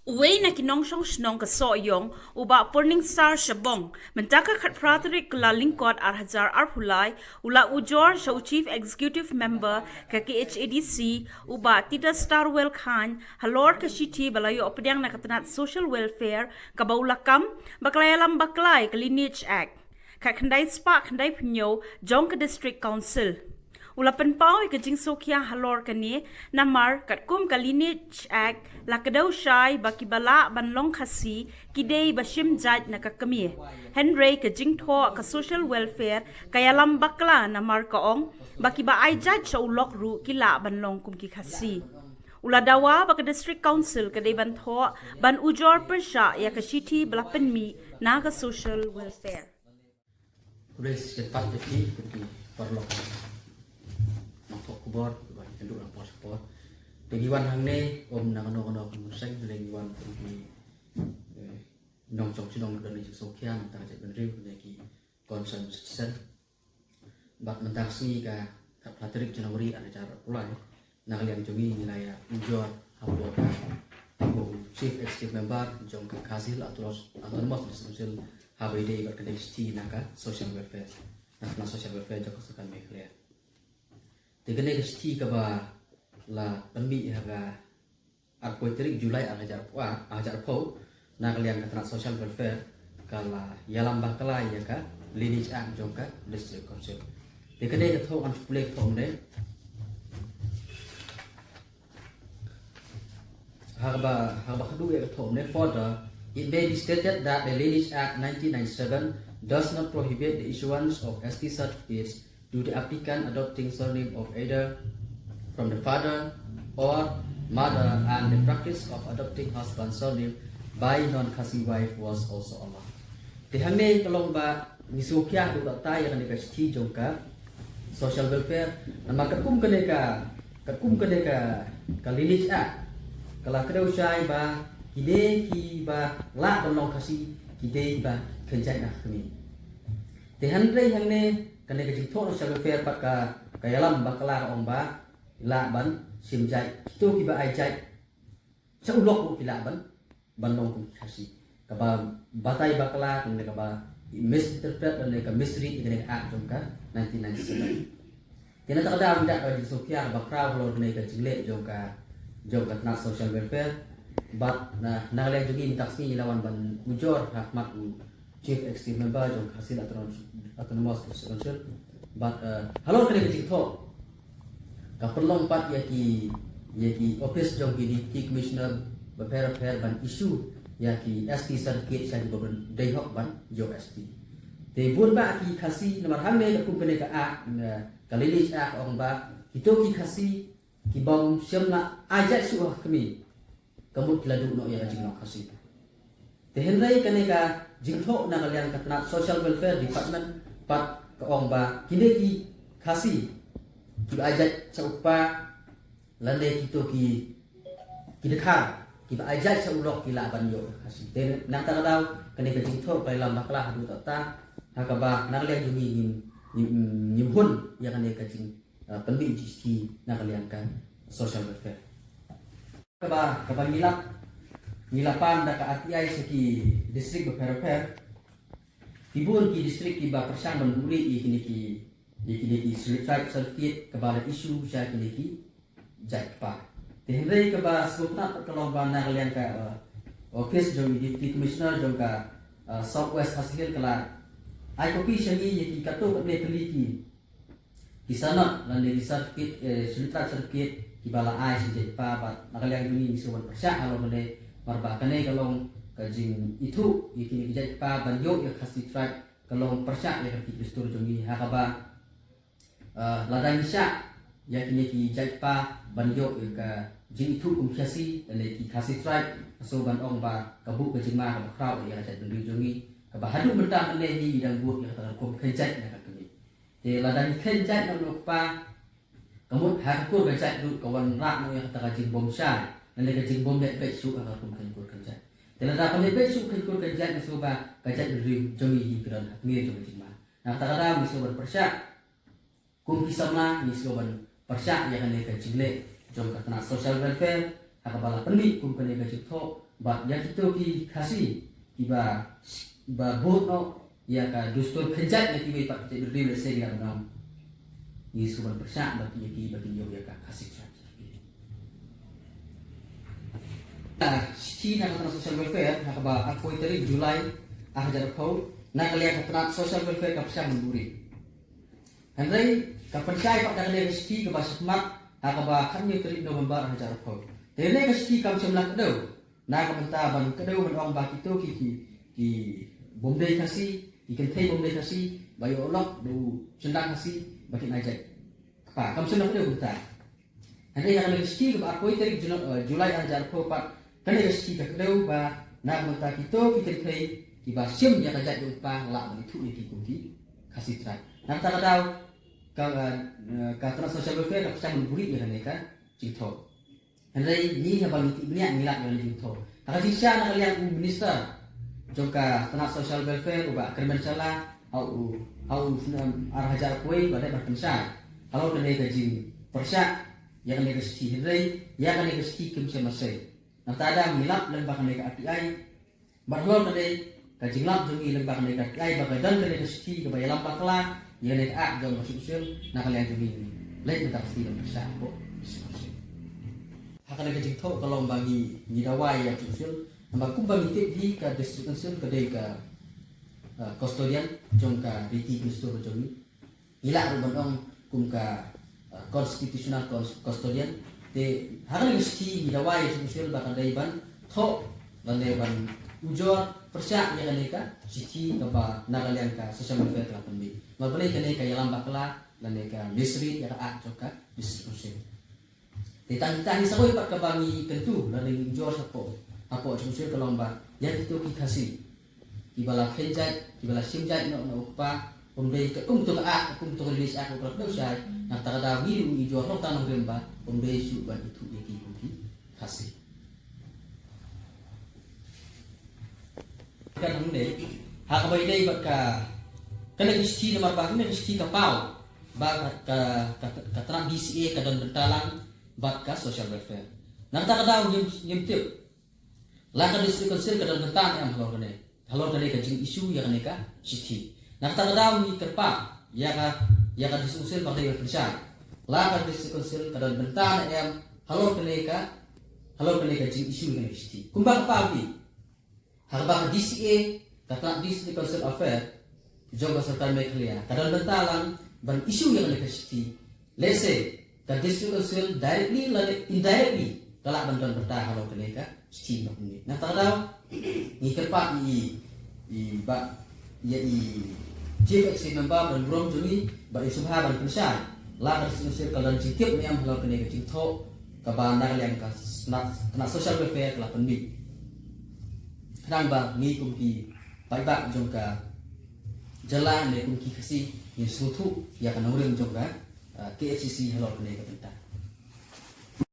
Uwe na kinongsyong snong ka soyong uba Morning Star Shabong mentaka khat pratrik la lingkot Arhajar Arhulai ula ujor sa Chief Executive Member ka KHADC uba Tita Starwell Khan halor ka shiti balayo opdyang nakatanat social welfare kabaulakam baklayalam baklay ka Lineage Act ka khandai spa khandai pnyo jong ka District Council Ulapan pau ke jing sokya halor kani namar kat kum ka Lineage Act lakadaw syai baki bala banlong khasi kidei bashim jaj na kakami Henry ke jing tho ka social welfare kaya lambakla namar kaong baki ba ai jaj sa ulok ru kila banlong kum ki khasi Uladawa baka District Council kadai ban tho ban ujor persya ya ka city balapan mi na ka social welfare Kuris cepat jadi perlu kubor induk lang passport degiwan hang ne nang no musang degiwan pergi nong chong sinong dan ni sokyan ta je ben riu ki concern citizen bak mentaksi ka Patrick Januari ada cara pulai nang liang jongi nilai ujor hapo abu chief executive member jong ka kasil atau mas social habide berkedai sti naka social welfare na social welfare joko sekan mekle Tegene gesti ka ba la pembi haga arpo terik Julai ajar po na kalian katana social welfare kala yalam bakala ya ka Lineage Act jongka District Council. Tegene ka tho an plek thom de haga khadu ya thom de further it may be stated that the Lineage Act 1997 does not prohibit the issuance of ST certificates to the applicant adopting surname of either from the father or mother, and the practice of adopting husband's surname by non-Khasi wife was also allowed. Tehame kalong ba nisukya do tay kan ka sti jongka social welfare nama kakum ka Lineage Act kala kedau syai ba kide ki ba la non Khasi kide ba kenjai na kami tehandre hangne kane ke jing thon social welfare pat ka kayalam bakala ong ba la ban sim jai to ki ba ai jai sa ulok ko kila ban banong ko kasi ka ba batay bakala kane ka ba misinterpret kane ka misread kane act jong ka 1997 kena tak ada tidak ka jing sokya bakra bolor kane ka jingle jong ka na social welfare but na le jogi taksi lawan ban ujor hakmat chief executive member jong hasil autonomous council but halor kene ke tho ka perlong pat ya ki office jong ki commissioner beper ban issue ya ki ST certificate sa di babon dai hok ban jo ST te bun ba ki khasi nomor hamne ku kene ka ka Lineage Act ong ba itu ki khasi ki bong semna ajak suah kami kamu tiladu no ya jing no khasi te henrai kene ka jingtho na kalian katna social welfare department pat kaong ba kini ki khasi ki ajak sa upa lande kito ki dekha ki ajak sa ulok ki laban yo khasi te nang ta daw kani ka jingtho pai lam bakla hadu ta hakaba na kalian jungi nyimhun ya kani ka jing pembi ki na kalian kan social welfare kaba Nilapan da ka atiay sa ki district beper tibun ki district ki ba persang manduri ikini ki certificate certificate ka ba issue sa kini ki jakpa tehenrei ka ba sutna kalong ba na kalian ka office jong deputy commissioner jong ka southwest hasil kala ai kopi syangi ki kato ka me keliki di sana lan di certificate certificate ki bala ai sa jakpa ba na kalian ni misuwan persya alo male Marbakane kalong kajing itu ikini kijai pa banyo ya khasi tribe kalong persya ya ki pistur jongi hakaba ladang sya ya kini kijai pa banyo ya ka jing itu kum khasi dan ki khasi tribe so ban ong ba kabu kajing ma ka kraw ya jai duri jongi ka bahadu mentah mene ni dang buat ya ta kum kijai na ka kini te ladang kijai no pa kamu hakur kijai du kawan rak no ya ta kajing bom sya Nalai kajing bom dek baik su akan kum kan kur kerja. Dalam rakan dek baik su kan kur kerja ni suba kerja dari jongi hi kran ni jongi jima. Nah tak ada misu berpersyak kum kisama ni suba persyak yang kan dek kajing le jong katna social welfare hakabala pendi kum kan dek kajing tho ba yang kita ki kasih iba bot no ya ka dustur kenjat na ki pak te berdiri se ya nam ni suban persa ba ki yo ya ka kasih Siti na kata social welfare na ba ako itari Julai hajar kau na kalian kata social welfare ka persa memburi Henry ka percaya pak kalian siti ka ba semat ba kan ni itari November hajar kau Dene ka siti ka persa melak do na ka benta ban kedau ban ong ba kito ki bomdai kasi ikan thai bomdai kasi bayo olok do sendang kasi bakin ajak pa kam senang do benta Henry yang kalian siti ka ba ako itari Julai hajar kau pak Kali resti ka kedau ba na mata kita thai ki ba sim ya ka jat pa la ni thu ni ki ki kasih trai na ta ka dau ka tra social welfare ka pecah buri ya ne ka jitho Henry ni ha ba ni nya ni la ya ni jitho ka sisya na kalian minister joka tra social welfare ba kermen sala au arhajar koi ba da pensai kalau kene ka jin persya ya kene resti Henry ya kene resti kim se masai Nata milap lembah mereka API, baru nanti kajinglap jungi lembah mereka API, bagadan kalian sesti kebayang lambak lah, ya nek jom masuk usul, nak kalian jungi, lain kita pasti dalam besar kok, usul. Hakana kajing tahu kalau bagi nidawai yang usul, nambah kumbang itu di ke district usul kedai ke custodian, jom ke riti gusto jungi, ilak rubandong kum ke constitutional custodian. Te harang mesti midawai usul bakal daiban tho ban ujor persya ya kaneka siti kapa nagalian ka social welfare ka pembi mabale kaneka yalam bakla laneka misri ya ka joka distribution te tang saboy pat kabangi tentu lan ujor sapo apo usul kalomba ya itu kikasi ibala kenjat ibala simjat no upa pembeli ke untuk rilis aku kalau usai nak tak ada biru hijau lo tanah remba pembeli suban itu yang kita kasih kan ini hak bayi dai baka kena isti nomor bagi kena isti kapau bak ka terang DCA ka dan bentalang baka social welfare nak tak ada yang tip lah ka district council ka dan bentang yang halor kene ka jing isu yang kene ka isti Nak tak tahu ni terpak, ya kan disusul pakai percaya. Lah kan disusul kadang bentar yang halo keneka jing isu yang mesti. Kumbang pagi, harbah DCA kata District Council Affair, jom serta mereka kadang bentar lang ban isu yang mesti. Lese, kan District Council directly lah indirectly kalau bentar halo keneka mesti nak ni. Nak tak tahu ni terpak Chief Executive Member dan Brom Juni bagi subha dan pensai lah terusir kalau jikip ni yang kalau kena kecil tho kabandar yang kena social welfare kelah penbi kadang bang ni kumki baik jongka jalan ni kumki kasih ni suatu ya kena urang jongka KHCC halor kena kepentar